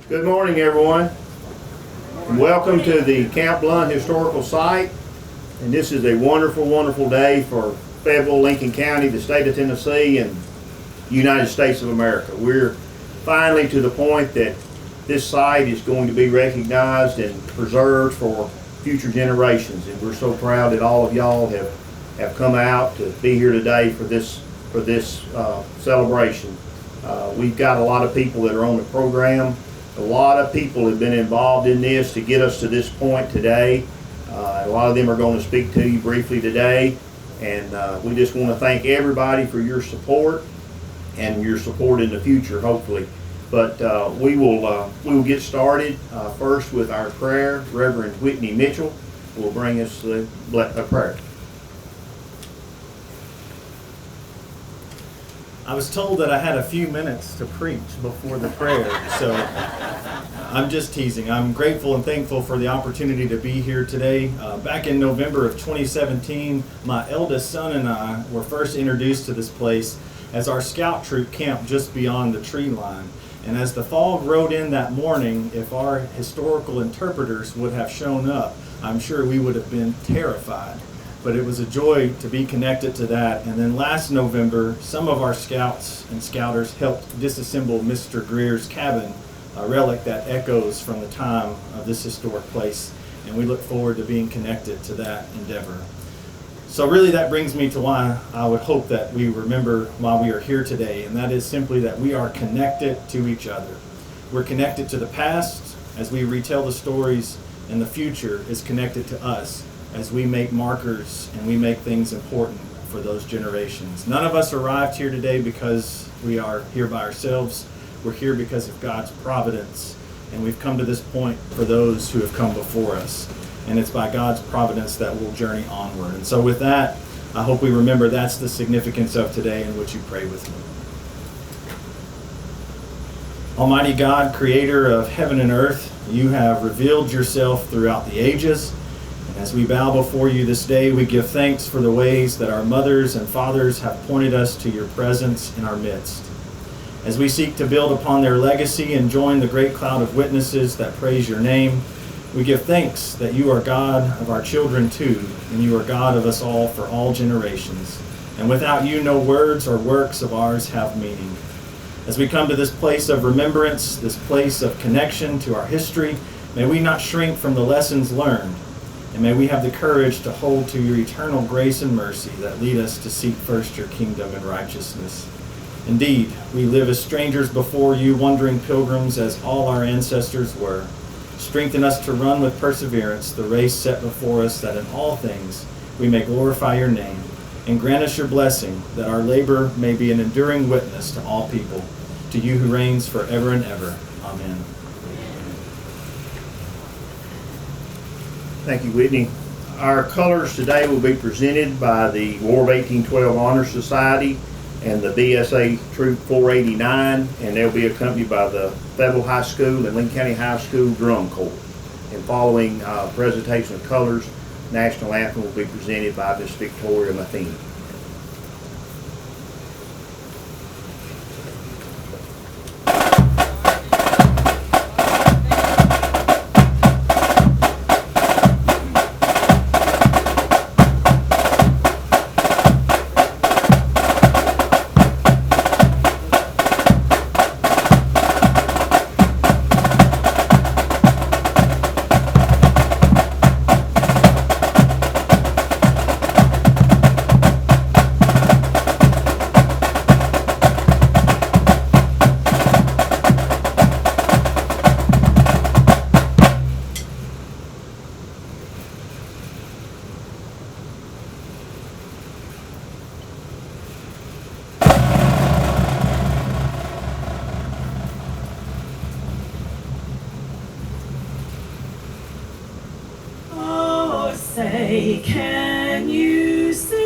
Good morning, everyone. Welcome to the Camp Blount Historical Site. And this is a wonderful, wonderful day for Fayetteville, Lincoln County, the state of Tennessee, and United States of America. We're finally to the point that this site is going to be recognized and preserved for future generations. And we're so proud that all of y'all have come out to be here today for this celebration. We've got a lot of people that are on the program. A lot of people have been involved in this to get us to this point today. A lot of them are going to speak to you briefly today. And we just want to thank everybody for your support and your support in the future, hopefully. But we will get started first with our prayer. Reverend Whitney Mitchell will bring us a prayer. I was told that I had a few minutes to preach before the prayer, so I'm just teasing. I'm grateful and thankful for the opportunity to be here today. Back in November of 2017, my eldest son and I were first introduced to this place as our scout troop camped just beyond the tree line. And as the fog rode in that morning, if our historical interpreters would have shown up, I'm sure we would have been terrified. But it was a joy to be connected to that. And then last November, some of our scouts and scouters helped disassemble Mr. Greer's cabin, a relic that echoes from the time of this historic place. And we look forward to being connected to that endeavor. So really that brings me to why I would hope that we remember why we are here today. And that is simply that we are connected to each other. We're connected to the past as we retell the stories, and the future is connected to us as we make markers and we make things important for those generations. None of us arrived here today because we are here by ourselves. We're here because of God's providence, and we've come to this point for those who have come before us. And it's by God's providence that we'll journey onward. And so with that, I hope we remember that's the significance of today, and would you pray with me? Almighty God, creator of heaven and earth, you have revealed yourself throughout the ages. As we bow before you this day, we give thanks for the ways that our mothers and fathers have pointed us to your presence in our midst. As we seek to build upon their legacy and join the great cloud of witnesses that praise your name, we give thanks that you are God of our children too, and you are God of us all for all generations. And without you, no words or works of ours have meaning. As we come to this place of remembrance, this place of connection to our history, may we not shrink from the lessons learned. And may we have the courage to hold to your eternal grace and mercy that lead us to seek first your kingdom and righteousness. Indeed, we live as strangers before you, wandering pilgrims as all our ancestors were. Strengthen us to run with perseverance the race set before us, that in all things we may glorify your name. And grant us your blessing, that our labor may be an enduring witness to all people. To you who reigns forever and ever. Amen. Thank you, Whitney. Our colors today will be presented by the War of 1812 Honor Society and the BSA Troop 489, and they'll be accompanied by the Fayetteville High School and Lincoln County High School Drum Corps. And following presentation of colors, National Anthem will be presented by Miss Victoria Matheny. Say, can you see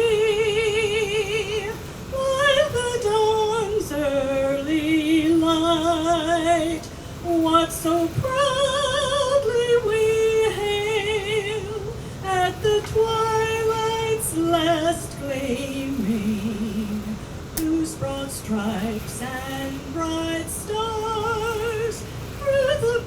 by the dawn's early light what so proudly we hail at the twilight's last gleaming, whose broad stripes and bright stars through the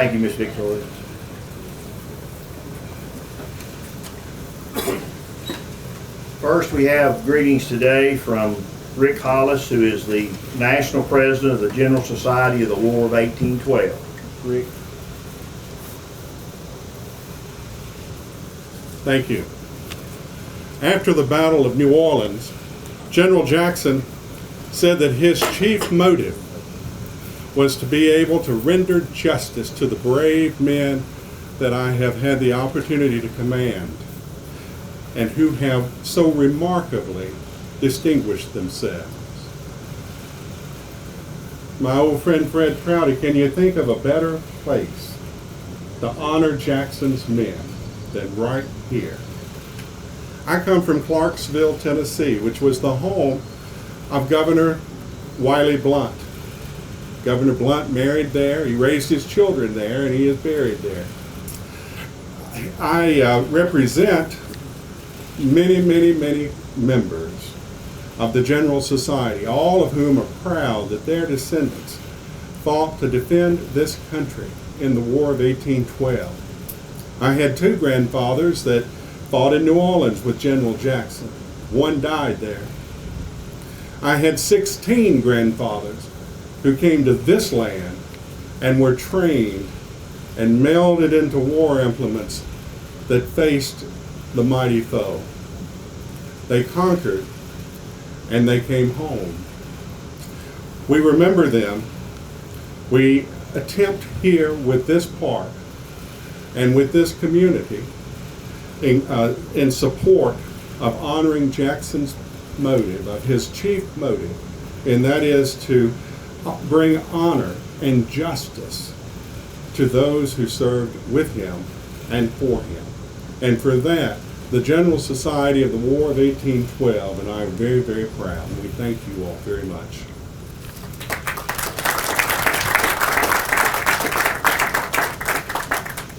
Thank you, Miss Victoria. First, we have greetings today from Rick Hollis, who is the National President of the General Society of the War of 1812. Rick. Thank you. After the Battle of New Orleans, General Jackson said that his chief motive was to be able to render justice to the brave men that I have had the opportunity to command and who have so remarkably distinguished themselves. My old friend Fred Prouty, can you think of a better place to honor Jackson's men than right here? I come from Clarksville, Tennessee, which was the home of Governor Wiley Blount. Governor Blount married there, he raised his children there, and he is buried there. I represent many members of the General Society, all of whom are proud that their descendants fought to defend this country in the War of 1812. I had two grandfathers that fought in New Orleans with General Jackson. One died there. I had 16 grandfathers who came to this land and were trained and melded into war implements that faced the mighty foe. They conquered and they came home. We remember them. We attempt here with this park and with this community in support of honoring Jackson's motive, of his chief motive, and that is to bring honor and justice to those who served with him and for him. And for that, the General Society of the War of 1812 and I are very proud, and we thank you all very much.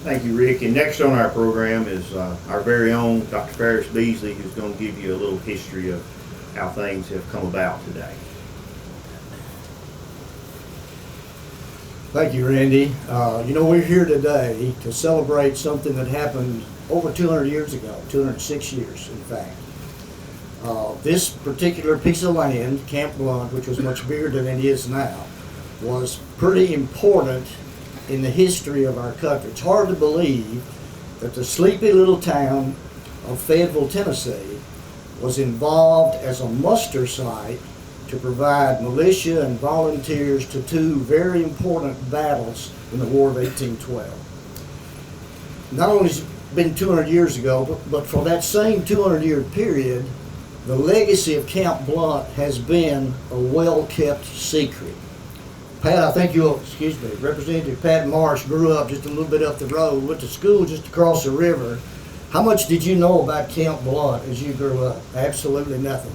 Thank you, Rick. And next on our program is our very own Dr. Parrish Beasley, who's going to give you a little history of how things have come about today. Thank you, Randy. We're here today to celebrate something that happened over 200 years ago, 206 years, in fact. This particular piece of land, Camp Blount, which was much bigger than it is now, was pretty important in the history of our country. It's hard to believe that the sleepy little town of Fayetteville, Tennessee, was involved as a muster site to provide militia and volunteers to two very important battles in the War of 1812. Not only has it been 200 years ago, but for that same 200-year period, the legacy of Camp Blount has been a well-kept secret. Pat, I think Representative Pat Marsh grew up just a little bit up the road, went to school just across the river. How much did you know about Camp Blount as you grew up? Absolutely nothing.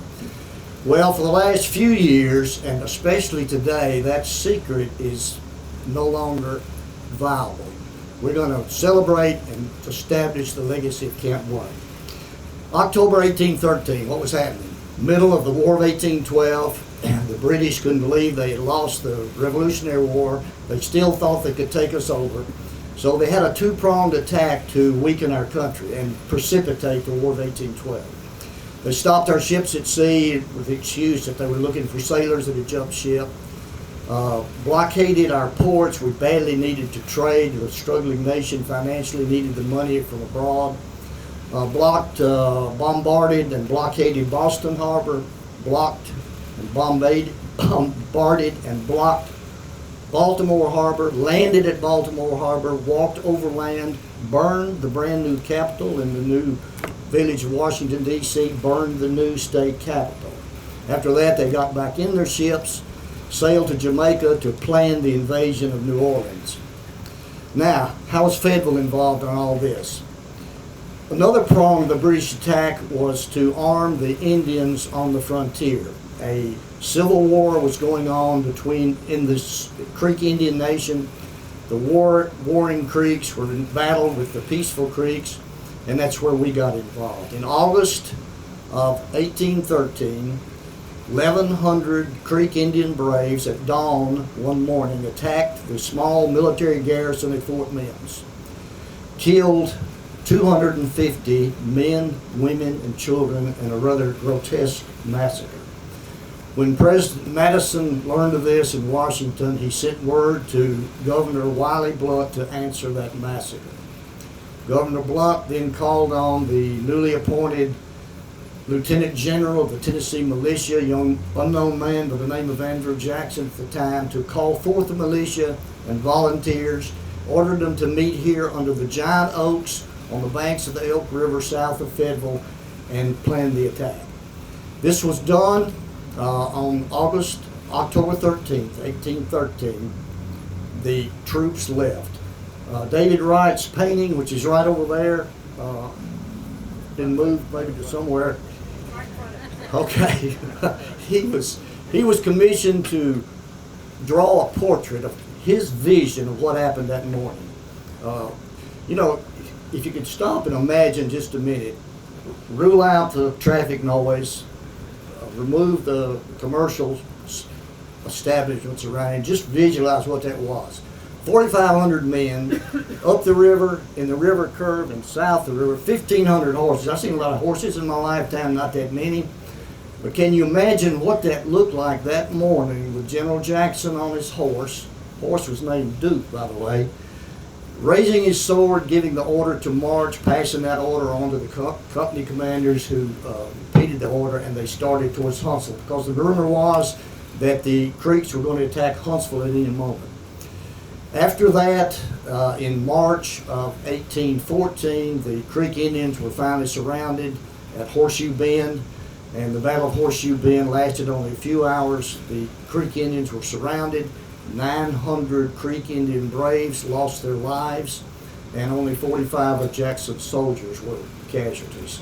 Well, for the last few years, and especially today, that secret is no longer viable. We're going to celebrate and establish the legacy of Camp Blount. October 1813, what was happening? Middle of the War of 1812. The British couldn't believe they had lost the Revolutionary War. They still thought they could take us over. So they had a two-pronged attack to weaken our country and precipitate the War of 1812. They stopped our ships at sea with the excuse that they were looking for sailors that had jumped ship. Blockaded our ports. We badly needed to trade. The struggling nation financially needed the money from abroad. Bombarded and blockaded Boston Harbor. Bombarded and blocked Baltimore Harbor, landed at Baltimore Harbor, walked overland, burned the brand new Capitol in the new village of Washington, D.C., burned the new state capitol. After that, they got back in their ships, sailed to Jamaica to plan the invasion of New Orleans. Now, how was Fayetteville involved in all this? Another prong of the British attack was to arm the Indians on the frontier. A civil war was going on in this Creek Indian Nation. The warring Creeks were in battle with the peaceful Creeks, and that's where we got involved. In August of 1813, 1,100 Creek Indian Braves at dawn one morning attacked the small military garrison at Fort Mims, killed 250 men, women, and children in a rather grotesque massacre. When President Madison learned of this in Washington, he sent word to Governor Wiley Blount to answer that massacre. Governor Blount then called on the newly appointed Lieutenant General of the Tennessee Militia, a young unknown man by the name of Andrew Jackson at the time, to call forth the militia and volunteers, ordered them to meet here under the giant oaks on the banks of the Elk River south of Fayetteville and plan the attack. This was done on October 13th, 1813. The troops left. David Wright's painting, which is right over there, been moved maybe to somewhere. Okay, he was commissioned to draw a portrait of his vision of what happened that morning. You know, if you could stop and imagine just a minute, rule out the traffic noise, remove the commercial establishments around, and just visualize what that was. 4,500 men up the river, in the river curve, and south of the river, 1,500 horses. I've seen a lot of horses in my lifetime, not that many. But can you imagine what that looked like that morning with General Jackson on his horse? Horse was named Duke, by the way. Raising his sword, giving the order to march, passing that order on to the company commanders who repeated the order, and they started towards Huntsville, because the rumor was that the Creeks were going to attack Huntsville at any moment. After that, in March of 1814, the Creek Indians were finally surrounded at Horseshoe Bend, and the Battle of Horseshoe Bend lasted only a few hours. The Creek Indians were surrounded. 900 Creek Indian braves lost their lives, and only 45 of Jackson's soldiers were casualties.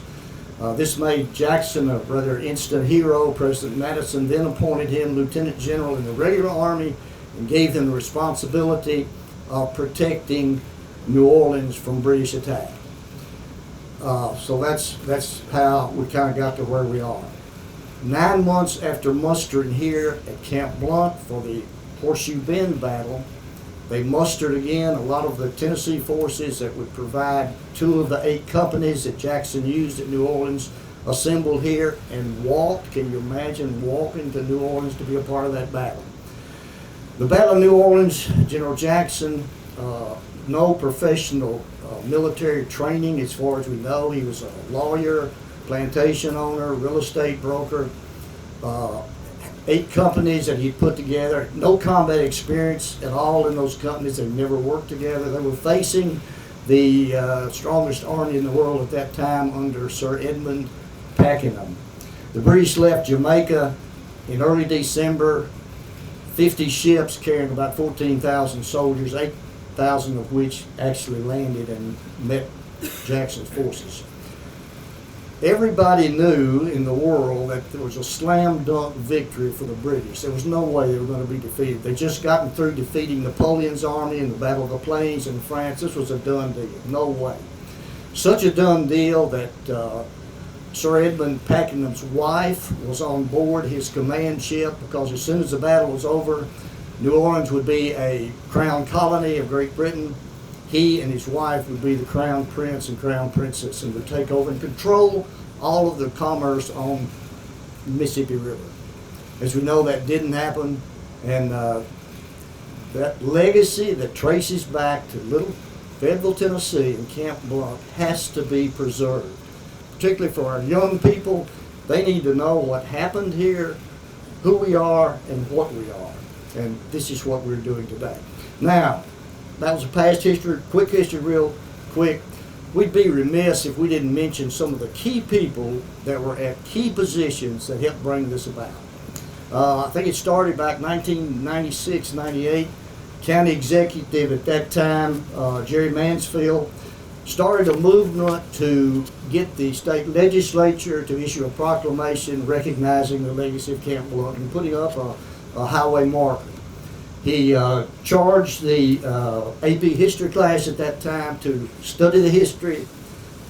This made Jackson a rather instant hero. President Madison then appointed him Lieutenant General in the regular army and gave him the responsibility of protecting New Orleans from British attack. So that's how we kind of got to where we are. 9 months after mustering here at Camp Blount for the Horseshoe Bend battle, they mustered again a lot of the Tennessee forces that would provide 2 of the 8 companies that Jackson used at New Orleans, assembled here and walked. Can you imagine walking to New Orleans to be a part of that battle? The Battle of New Orleans, General Jackson, no professional military training as far as we know. He was a lawyer, plantation owner, real estate broker. 8 companies that he put together, no combat experience at all in those companies. They never worked together. They were facing the strongest army in the world at that time under Sir Edmund Pakenham. The British left Jamaica in early December, 50 ships carrying about 14,000 soldiers, 8,000 of which actually landed and met Jackson's forces. Everybody knew in the world that there was a slam dunk victory for the British. There was no way they were going to be defeated. They'd just gotten through defeating Napoleon's army in the Battle of the Plains in France. This was a done deal. No way. Such a done deal that Sir Edmund Pakenham's wife was on board his command ship, because as soon as the battle was over, New Orleans would be a crown colony of Great Britain. He and his wife would be the crown prince and crown princess and would take over and control all of the commerce on the Mississippi River. As we know, that didn't happen, and that legacy that traces back to little Fayetteville, Tennessee and Camp Blount has to be preserved. Particularly for our young people, they need to know what happened here, who we are, and what we are. And this is what we're doing today. Now, that was a past history, quick history real quick. We'd be remiss if we didn't mention some of the key people that were at key positions that helped bring this about. I think it started back 1996, 98. County executive at that time, Jerry Mansfield, started a movement to get the state legislature to issue a proclamation recognizing the legacy of Camp Blount and putting up a highway marker. He charged the AP history class at that time to study the history,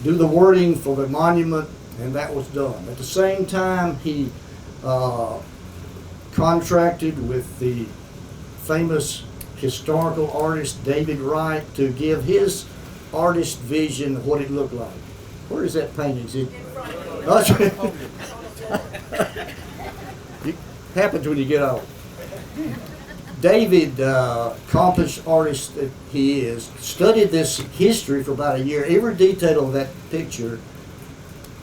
do the wording for the monument, and that was done. At the same time, he contracted with the famous historical artist David Wright to give his artist vision of what it looked like. Where is that painting? Is it? It happens when you get old. David, accomplished artist that he is, studied this history for about a year. Every detail of that picture,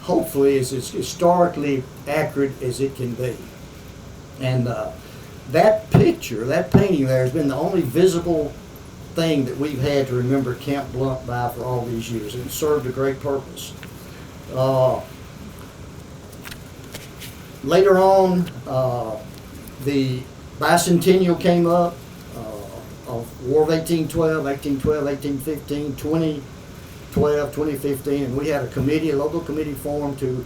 hopefully, is as historically accurate as it can be. And that picture, that painting there, has been the only visible thing that we've had to remember Camp Blount by for all these years, and it served a great purpose. Later on, the bicentennial came up of War of 1812, 1815, 2012, 2015, and we had a committee, a local committee formed to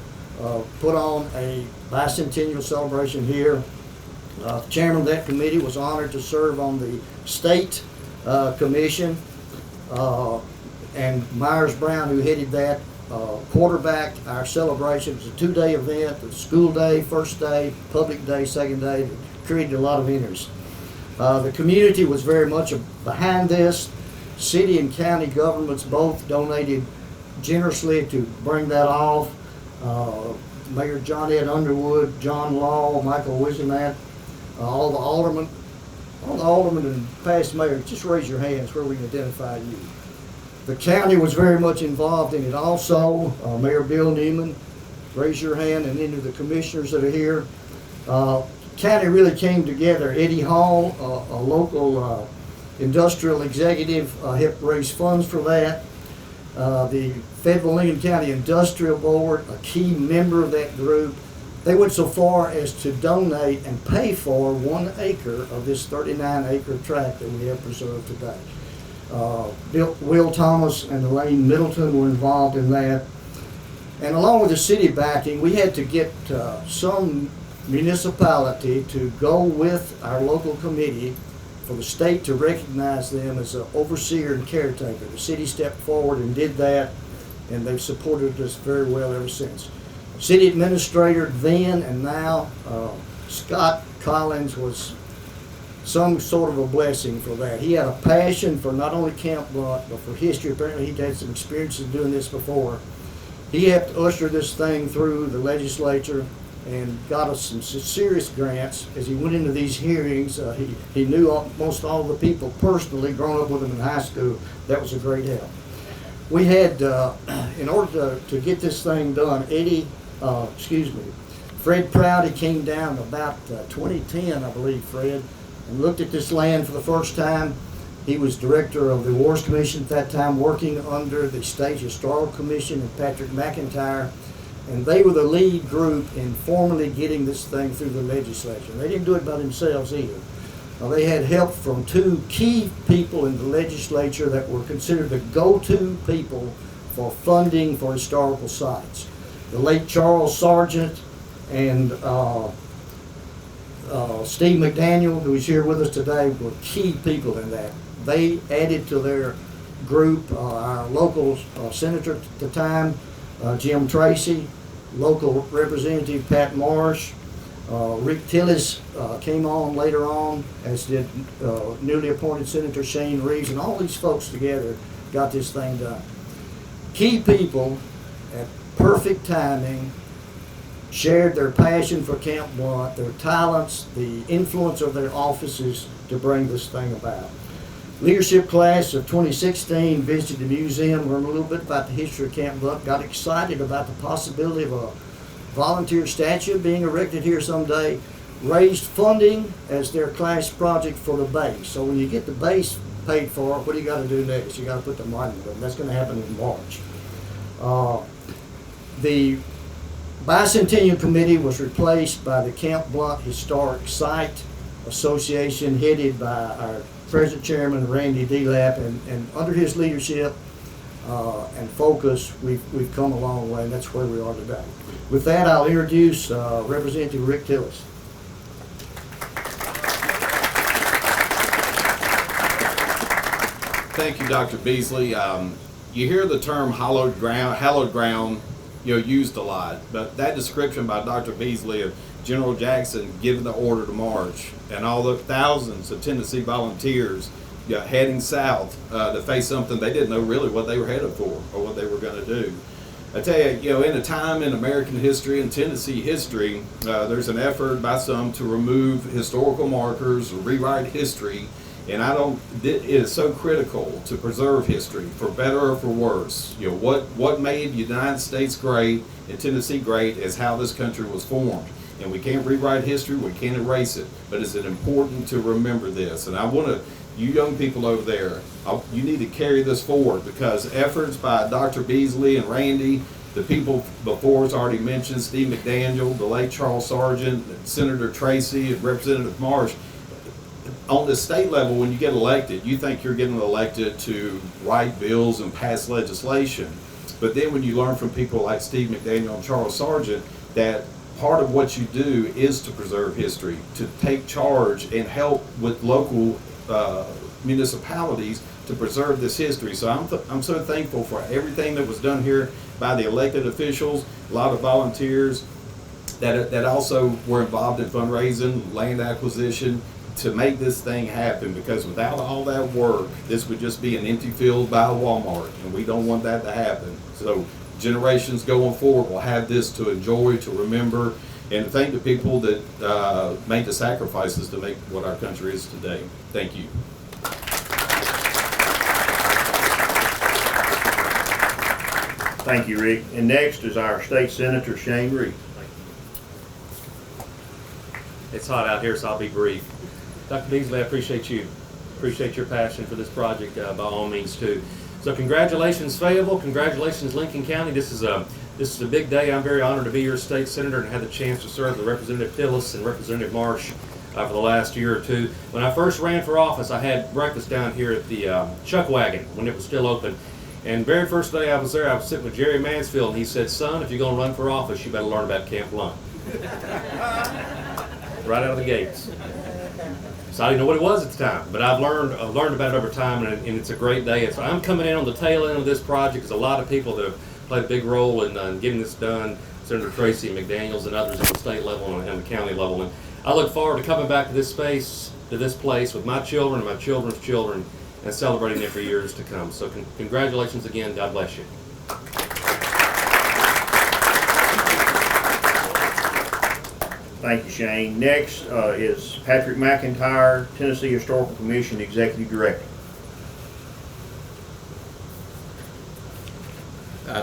put on a bicentennial celebration here. The chairman of that committee was honored to serve on the state commission, and Myers Brown, who headed that, quarterbacked our celebration. It was a two-day event, the school day, first day, public day, second day. It created a lot of interest. The community was very much behind this. City and county governments both donated generously to bring that off. Mayor John Ed Underwood, John Law, Michael Wiseman, all the aldermen and past mayors, just raise your hands where we can identify you. The county was very much involved in it also. Mayor Bill Neiman, raise your hand, and any of the commissioners that are here. County really came together. Eddie Hall, a local industrial executive, helped raise funds for that. The Fayetteville Lincoln County Industrial Board, a key member of that group, they went so far as to donate and pay for 1 acre of this 39-acre tract that we have preserved today. Will Thomas and Elaine Middleton were involved in that. And along with the city backing, we had to get some municipality to go with our local committee for the state to recognize them as an overseer and caretaker. The city stepped forward and did that, and they've supported us very well ever since. City administrator then and now, Scott Collins, was some sort of a blessing for that. He had a passion for not only Camp Blount, but for history. Apparently he'd had some experiences doing this before. He helped usher this thing through the legislature and got us some serious grants. As he went into these hearings, he knew almost all the people personally, growing up with them in high school. That was a great help. We had, in order to get this thing done, Fred Prouty came down about 2010, I believe, Fred, and looked at this land for the first time. He was director of the Wars Commission at that time, working under the State Historical Commission and Patrick McIntyre, and they were the lead group in formally getting this thing through the legislature. They didn't do it by themselves either. They had help from 2 key people in the legislature that were considered the go-to people for funding for historical sites. The late Charles Sargent and Steve McDaniel, who is here with us today, were key people in that. They added to their group our local senator at the time, Jim Tracy, local representative Pat Marsh, Rick Tillis came on later on, as did newly appointed Senator Shane Reeves, and all these folks together got this thing done. Key people at perfect timing shared their passion for Camp Blount, their talents, the influence of their offices to bring this thing about. Leadership class of 2016 visited the museum, learned a little bit about the history of Camp Blount, got excited about the possibility of a volunteer statue being erected here someday, raised funding as their class project for the base. So when you get the base paid for, what do you got to do next? You got to put the monument up. That's going to happen in March. The Bicentennial Committee was replaced by the Camp Blount Historic Site Association, headed by our present chairman, Randy Delap, and under his leadership and focus, we've come a long way, and that's where we are today. With that, I'll introduce Representative Rick Tillis. Thank you, Dr. Beasley. You hear the term hallowed ground, used a lot, but that description by Dr. Beasley of General Jackson giving the order to march, and all the thousands of Tennessee volunteers heading south to face something they didn't know really what they were headed for or what they were going to do. I tell you, in a time in American history and Tennessee history, there's an effort by some to remove historical markers or rewrite history, and it is so critical to preserve history, for better or for worse. What made the United States great and Tennessee great is how this country was formed. And we can't rewrite history, we can't erase it, but it's important to remember this. And I want to, you young people over there, you need to carry this forward, because efforts by Dr. Beasley and Randy, the people before us already mentioned, Steve McDaniel, the late Charles Sargent, Senator Tracy, and Representative Marsh, on the state level, when you get elected, you think you're getting elected to write bills and pass legislation. But then when you learn from people like Steve McDaniel and Charles Sargent that part of what you do is to preserve history, to take charge and help with local municipalities to preserve this history. So I'm so thankful for everything that was done here by the elected officials, a lot of volunteers that also were involved in fundraising, land acquisition, to make this thing happen, because without all that work, this would just be an empty field by a Walmart, and we don't want that to happen. So generations going forward will have this to enjoy, to remember, and to thank the people that made the sacrifices to make what our country is today. Thank you. Thank you, Rick. And next is our State Senator, Shane Reed. It's hot out here, so I'll be brief. Dr. Beasley, I appreciate you. Appreciate your passion for this project by all means too. So congratulations, Fayetteville. Congratulations, Lincoln County. This is a big day. I'm very honored to be your state senator and have the chance to serve with Representative Hillis and Representative Marsh for the last year or two. When I first ran for office, I had breakfast down here at the Chuck Wagon when it was still open. And very first day I was there, I was sitting with Jerry Mansfield, and he said, "Son, if you're going to run for office, you better learn about Camp Blount." Right out of the gates. So I didn't know what it was at the time, but I've learned about it over time, and it's a great day. So I'm coming in on the tail end of this project, because a lot of people that have played a big role in getting this done, Senator Tracy, McDaniels, and others on the state level and the county level. And I look forward to coming back to this space, to this place, with my children and my children's children, and celebrating it for years to come. So congratulations again. God bless you. Thank you, Shane. Next is Patrick McIntyre, Tennessee Historical Commission Executive Director.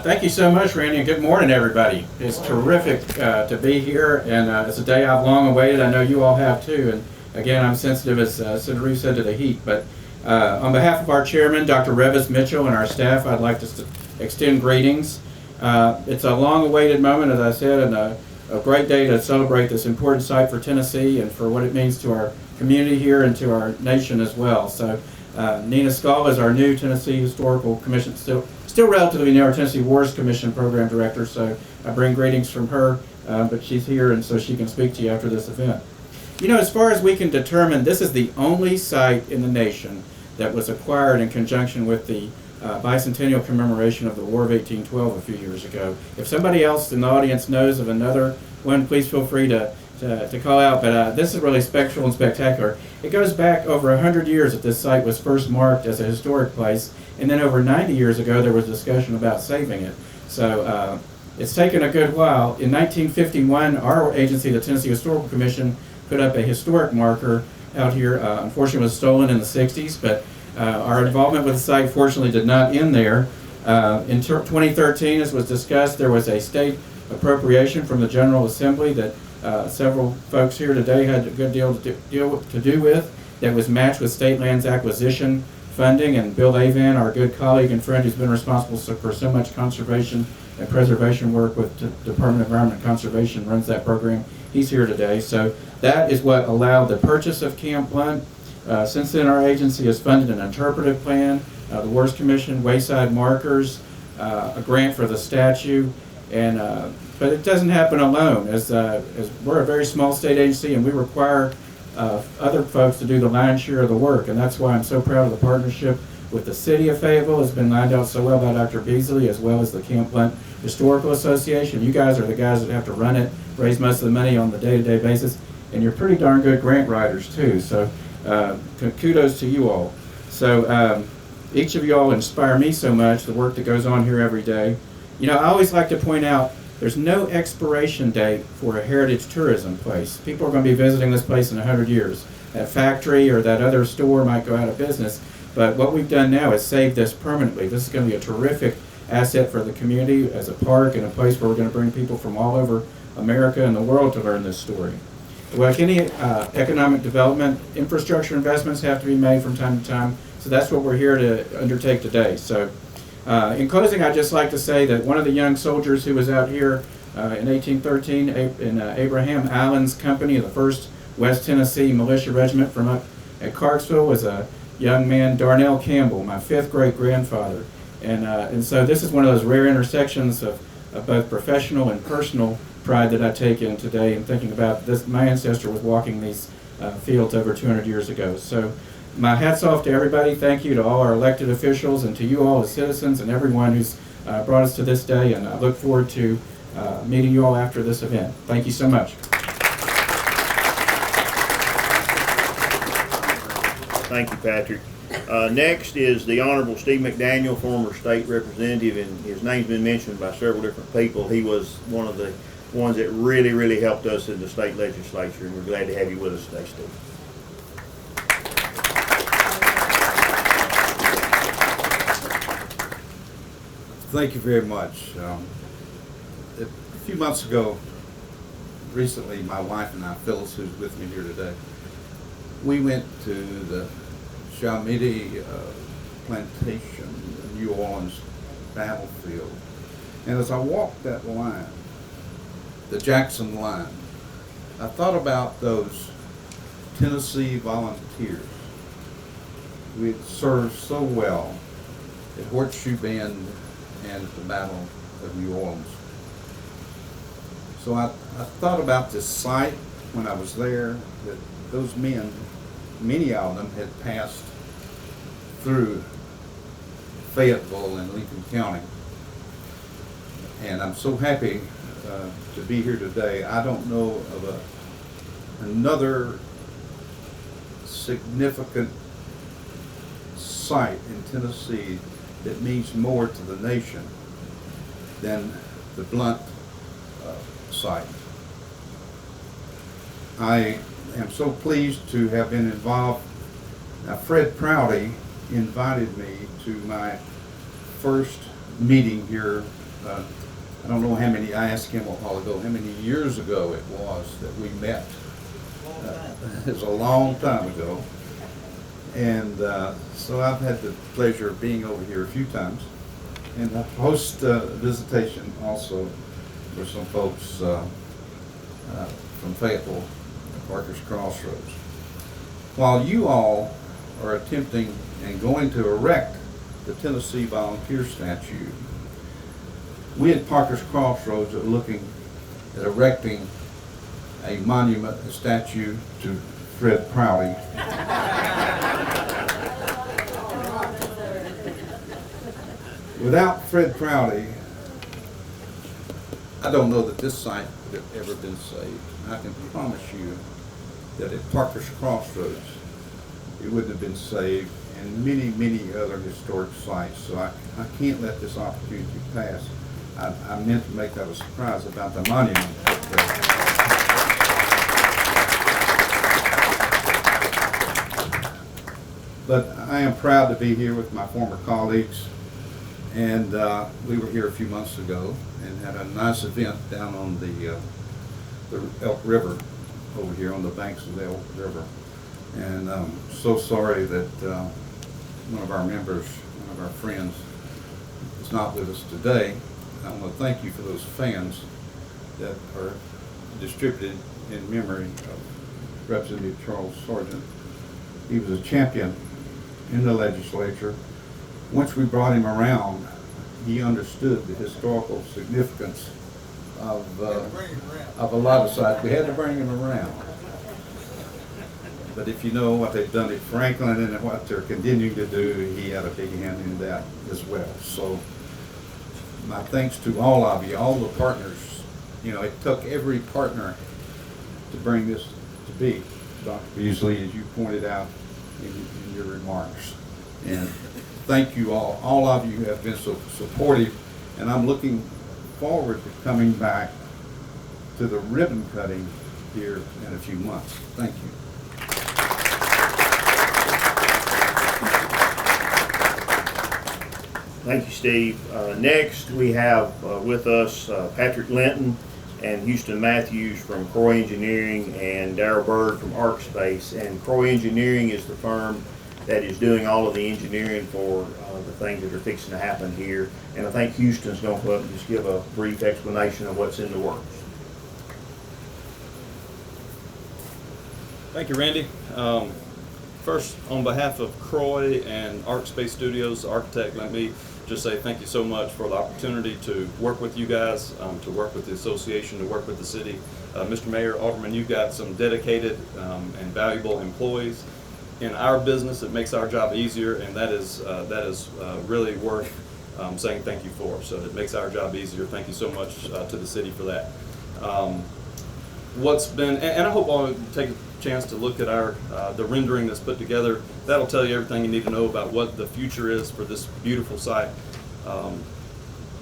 Thank you so much, Randy, and good morning, everybody. It's terrific to be here, and it's a day I've long awaited. I know you all have too, and again, I'm sensitive, as Senator Reed said, to the heat. But on behalf of our chairman, Dr. Revis Mitchell, and our staff, I'd like to extend greetings. It's a long-awaited moment, as I said, and a great day to celebrate this important site for Tennessee and for what it means to our community here and to our nation as well. So Nina Skull is our new Tennessee Historical Commission, still relatively new, our Tennessee Wars Commission Program Director, so I bring greetings from her, but she's here and so she can speak to you after this event. You know, as far as we can determine, this is the only site in the nation that was acquired in conjunction with the bicentennial commemoration of the War of 1812 a few years ago. If somebody else in the audience knows of another one, please feel free to call out, but this is really special and spectacular. It goes back over 100 years that this site was first marked as a historic place, and then over 90 years ago there was discussion about saving it. So it's taken a good while. In 1951, our agency, the Tennessee Historical Commission, put up a historic marker out here. Unfortunately, it was stolen in the 60s, but our involvement with the site fortunately did not end there. In 2013, as was discussed, there was a state appropriation from the General Assembly that several folks here today had a good deal to do with, that was matched with state lands acquisition funding, and Bill Avan, our good colleague and friend who's been responsible for so much conservation and preservation work with the Department of Environment and Conservation, runs that program. He's here today. So that is what allowed the purchase of Camp Blount. Since then, our agency has funded an interpretive plan, the Wars Commission, wayside markers, a grant for the statue, and but it doesn't happen alone. As we're a very small state agency, and we require other folks to do the lion's share of the work, and that's why I'm so proud of the partnership with the city of Fayetteville has been lined out so well by Dr. Beasley, as well as the Camp Blount Historical Association. You guys are the guys that have to run it, raise most of the money on the day-to-day basis, and you're pretty darn good grant writers too, so kudos to you all. So each of y'all inspire me so much, the work that goes on here every day. You know, I always like to point out there's no expiration date for a heritage tourism place. People are going to be visiting this place in 100 years. That factory or that other store might go out of business, but what we've done now is save this permanently. This is going to be a terrific asset for the community as a park and a place where we're going to bring people from all over America and the world to learn this story. Like any economic development, infrastructure investments have to be made from time to time, so that's what we're here to undertake today. So in closing, I'd just like to say that one of the young soldiers who was out here in 1813 in Abraham Allen's company, the 1st West Tennessee Militia Regiment from up at Clarksville, was a young man, Darnell Campbell, my 5th great-grandfather. And so this is one of those rare intersections of both professional and personal pride that I take in today in thinking about this. My ancestor was walking these fields over 200 years ago. So my hat's off to everybody. Thank you to all our elected officials and to you all as citizens and everyone who's brought us to this day. And I look forward to meeting you all after this event. Thank you so much. Thank you, Patrick. Next is the Honorable Steve McDaniel, former state representative, and his name's been mentioned by several different people. He was one of the ones that really helped us in the state legislature, and we're glad to have you with us today, Steve. Thank you very much. A few months ago, recently, my wife and I, Phyllis, who's with me here today, we went to the Shalmity plantation, the New Orleans battlefield. And as I walked that line, the Jackson line, I thought about those Tennessee volunteers we had served so well at Horseshoe Bend and at the Battle of New Orleans. So I thought about this site when I was there, that those men, many of them had passed through Fayetteville and Lincoln County. And I'm so happy to be here today. I don't know of another significant site in Tennessee that means more to the nation than the Blount site. I am so pleased to have been involved. Now, Fred Prouty invited me to my first meeting here. I don't know how many, I asked him a while ago, how many years ago it was that we met. It was a long time ago. And so I've had the pleasure of being over here a few times. And I host a visitation also for some folks from Fayetteville, Parker's Crossroads. While you all are attempting and going to erect the Tennessee Volunteer statue, we at Parker's Crossroads are looking at erecting a monument, a statue to Fred Prouty. Without Fred Prouty, I don't know that this site would have ever been saved. I can promise you that at Parker's Crossroads, it wouldn't have been saved, and many other historic sites. So I can't let this opportunity pass. I meant to make that a surprise about the monument. But I am proud to be here with my former colleagues. And we were here a few months ago and had a nice event down on the Elk River over here on the banks of the Elk River. And I'm so sorry that one of our members, one of our friends, is not with us today. I want to thank you for those fans that are distributed in memory of Representative Charles Sargent. He was a champion in the legislature. Once we brought him around, he understood the historical significance of a lot of sites. We had to bring him around. But if you know what they've done at Franklin and what they're continuing to do, he had a big hand in that as well. So my thanks to all of you, all the partners. You know, it took every partner to bring this to be. Dr. Beasley, as you pointed out in your remarks. And thank you all. All of you have been so supportive, and I'm looking forward to coming back to the ribbon cutting here in a few months. Thank you. Thank you, Steve. Next, we have with us Patrick Linton and Houston Matthews from Croy Engineering and Darrell Bird from ArcSpace. And Croy Engineering is the firm that is doing all of the engineering for the things that are fixing to happen here. And I think Houston's going to come up and just give a brief explanation of what's in the works. Thank you, Randy. First, on behalf of Croy and ArcSpace Studios, the architect, let me just say thank you so much for the opportunity to work with you guys, to work with the association, to work with the city. Mr. Mayor, Alderman, you've got some dedicated and valuable employees in our business. It makes our job easier, and that is really worth saying thank you for. So it makes our job easier. Thank you so much to the city for that. What's been, and I hope all take a chance to look at our the rendering that's put together. That'll tell you everything you need to know about what the future is for this beautiful site.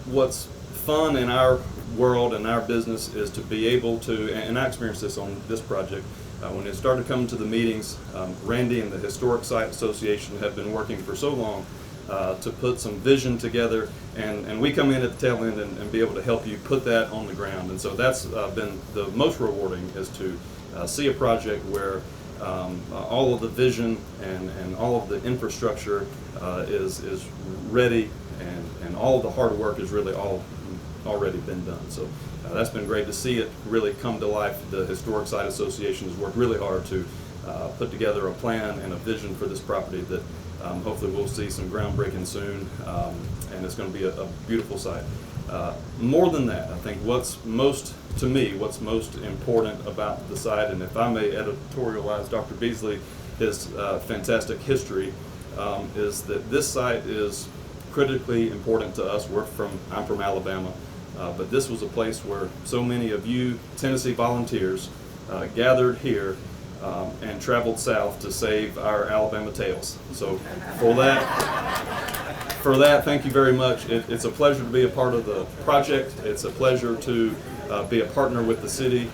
What's fun in our world and our business is to be able to, and I experienced this on this project, when it started coming to the meetings, Randy and the Historic Site Association have been working for so long to put some vision together, and we come in at the tail end and be able to help you put that on the ground. And so that's been the most rewarding, is to see a project where all of the vision and all of the infrastructure is ready, and all of the hard work is really already been done. So that's been great to see it really come to life. The Historic Site Association has worked really hard to put together a plan and a vision for this property that hopefully we'll see some groundbreaking soon, and it's going to be a beautiful site. More than that, I think what's most important about the site, and if I may editorialize Dr. Beasley, his fantastic history, is that this site is critically important to us. I'm from Alabama, but this was a place where so many of you Tennessee volunteers gathered here and traveled south to save our Alabama tails. So for that, thank you very much. It's a pleasure to be a part of the project. It's a pleasure to be a partner with the city.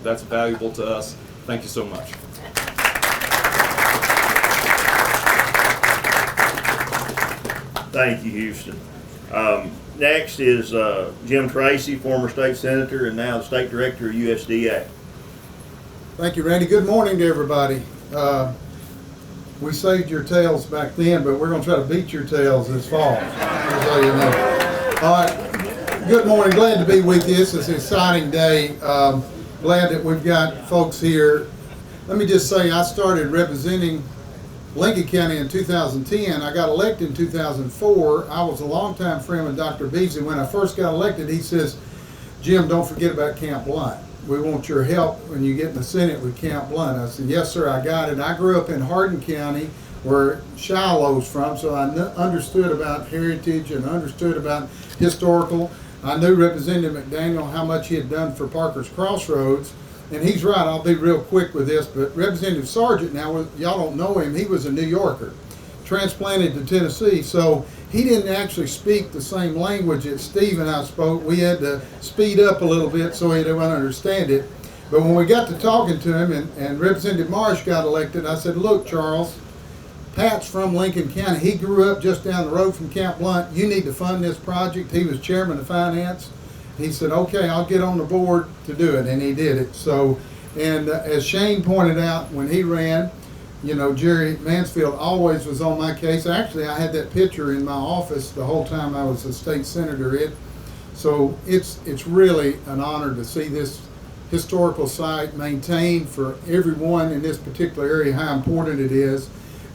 That's valuable to us. Thank you so much. Thank you, Houston. Next is Jim Tracy, former state senator and now the state director of USDA. Thank you, Randy. Good morning to everybody. We saved your tails back then, but we're going to try to beat your tails this fall. Just so you know. All right. Good morning. Glad to be with you. This is an exciting day. Glad that we've got folks here. Let me just say, I started representing Lincoln County in 2010. I got elected in 2004. I was a longtime friend with Dr. Beasley. When I first got elected, he says, "Jim, don't forget about Camp Blount. We want your help when you get in the Senate with Camp Blount." I said, "Yes, sir, I got it." I grew up in Hardin County, where Shiloh's from, so I understood about heritage and understood about historical. I knew Representative McDaniel, how much he had done for Parker's Crossroads. And he's right, I'll be real quick with this, but Representative Sargent, now y'all don't know him, he was a New Yorker, transplanted to Tennessee, so he didn't actually speak the same language that Steve and I spoke. We had to speed up a little bit so he didn't understand it. But when we got to talking to him and Representative Marsh got elected, I said, "Look, Charles, Pat's from Lincoln County. He grew up just down the road from Camp Blount. You need to fund this project." He was chairman of finance. He said, "Okay, I'll get on the board to do it," and he did it. So, and as Shane pointed out when he ran, you know, Jerry Mansfield always was on my case. Actually, I had that picture in my office the whole time I was a state senator. So it's really an honor to see this historical site maintained for everyone in this particular area, how important it is.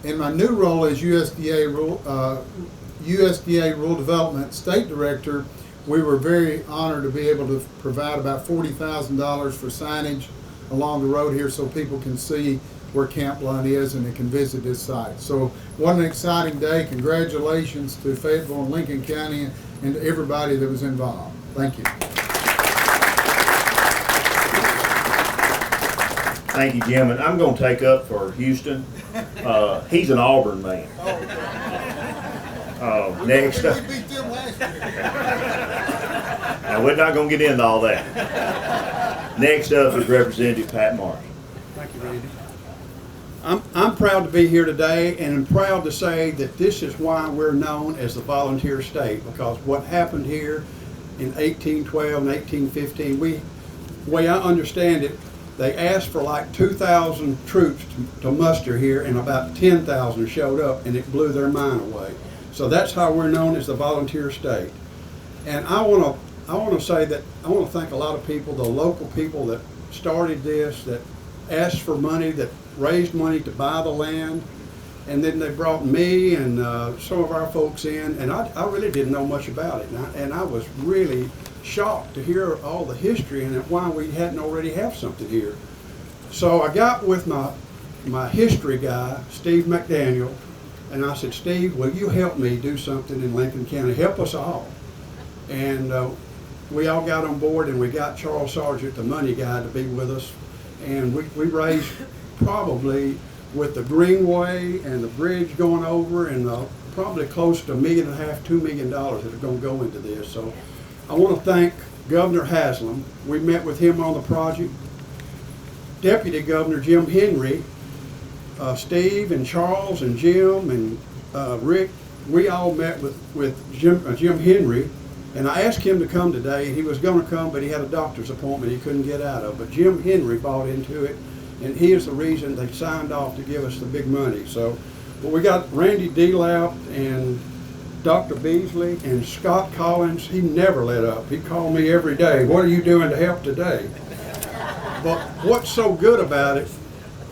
In my new role as USDA Rural Development State Director, we were very honored to be able to provide about $40,000 for signage along the road here so people can see where Camp Blount is and they can visit this site. So what an exciting day. Congratulations to Fayetteville and Lincoln County and to everybody that was involved. Thank you. Thank you, Jim. And I'm going to take up for Houston. He's an Auburn man. Next up. We beat them last year. Now, we're not going to get into all that. Next up is Representative Pat Marsh. Thank you, Randy. I'm proud to be here today, and I'm proud to say that this is why we're known as the volunteer state, because what happened here in 1812 and 1815, the way I understand it, they asked for like 2,000 troops to muster here, and about 10,000 showed up, and it blew their mind away. So that's how we're known as the volunteer state. And I want to say that I want to thank a lot of people, the local people that started this, that asked for money, that raised money to buy the land, and then they brought me and some of our folks in, and I really didn't know much about it, and I was really shocked to hear all the history and why we hadn't already have something here. So I got with my history guy, Steve McDaniel, and I said, Steve, will you help me do something in Lincoln County? Help us all. And we all got on board, and we got Charles Sargent, the money guy, to be with us, and we raised probably, with the greenway and the bridge going over, and probably close to $1.5 million, $2 million that are going to go into this. So I want to thank Governor Haslam. We met with him on the project. Deputy Governor Jim Henry, Steve and Charles and Jim and Rick, we all met with Jim Henry, and I asked him to come today. He was going to come, but he had a doctor's appointment he couldn't get out of. But Jim Henry bought into it, and he is the reason they signed off to give us the big money. So, but we got Randy Parrish and Dr. Beasley and Scott Collins. He never let up. He called me every day, what are you doing to help today? But what's so good about it,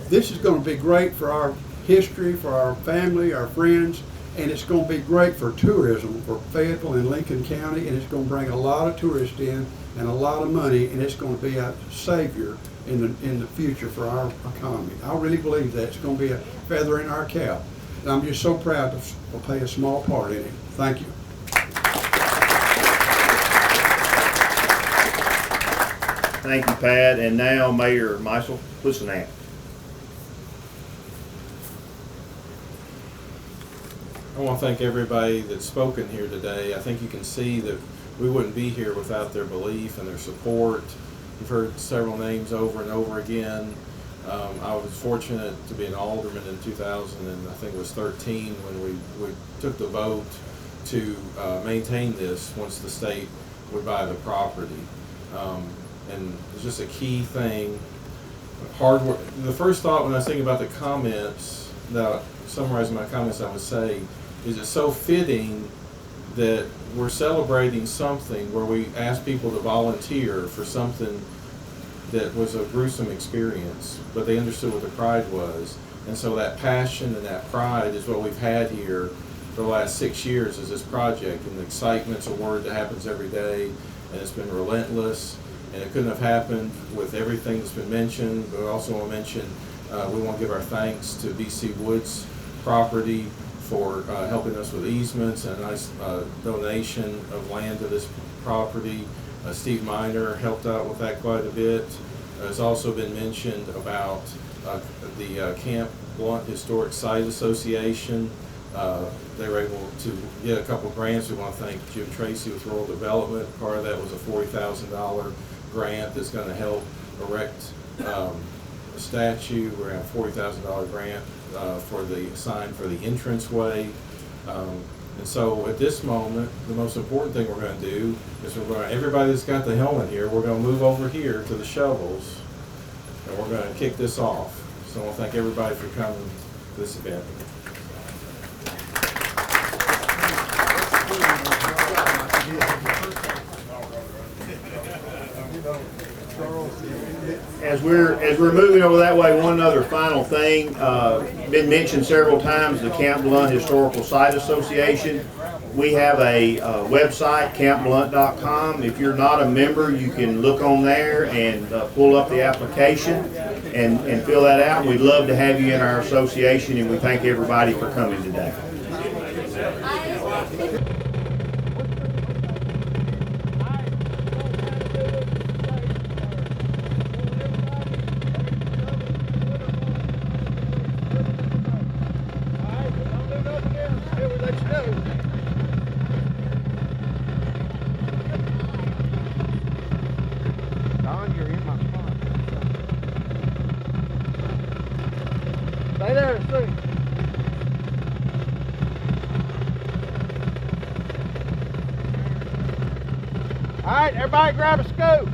this is going to be great for our history, for our family, our friends, and it's going to be great for tourism for Fayetteville and Lincoln County, and it's going to bring a lot of tourists in and a lot of money, and it's going to be a savior in the future for our economy. I really believe that. It's going to be a feather in our cap, and I'm just so proud to play a small part in it. Thank you. Thank you, Pat. And now Mayor Meisel, listen to that. I want to thank everybody that's spoken here today. I think you can see that we wouldn't be here without their belief and their support. You've heard several names over and over again. I was fortunate to be an alderman in 2000, and I think it was 13 when we took the vote to maintain this once the state would buy the property. And it's just a key thing. Hard work. The first thought when I was thinking about the comments, that summarizing my comments, I would say, is it so fitting that we're celebrating something where we ask people to volunteer for something that was a gruesome experience, but they understood what the pride was. And so that passion and that pride is what we've had here for the last 6 years is this project, and the excitement's a word that happens every day, and it's been relentless, and it couldn't have happened with everything that's been mentioned. But I also want to mention, we want to give our thanks to BC Woods Property for helping us with easements and a nice donation of land to this property. Steve Miner helped out with that quite a bit. There's also been mentioned about the Camp Blount Historic Site Association. They were able to get a couple grants. We want to thank Jim Tracy with Rural Development. Part of that was a $40,000 grant that's going to help erect a statue. We're going to have a $40,000 grant for the sign for the entranceway. And so at this moment, the most important thing we're going to do is everybody that's got the helmet here, we're going to move over here to the shovels, and we're going to kick this off. So I want to thank everybody for coming to this event. As we're moving over that way, one other final thing, been mentioned several times, the Camp Blount Historical Site Association. we have a website, campblount.com. If you're not a member, you can look on there and pull up the application and fill that out. We'd love to have you in our association, and we thank everybody for coming today. Stay there, see. All right, everybody grab a scoop.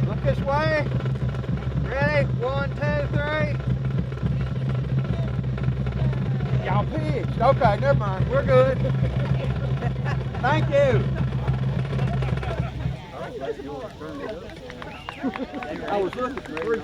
Look this way. Ready? 1, 2, 3. Y'all pigs. Okay, never mind. We're good. Thank you. I was looking for it.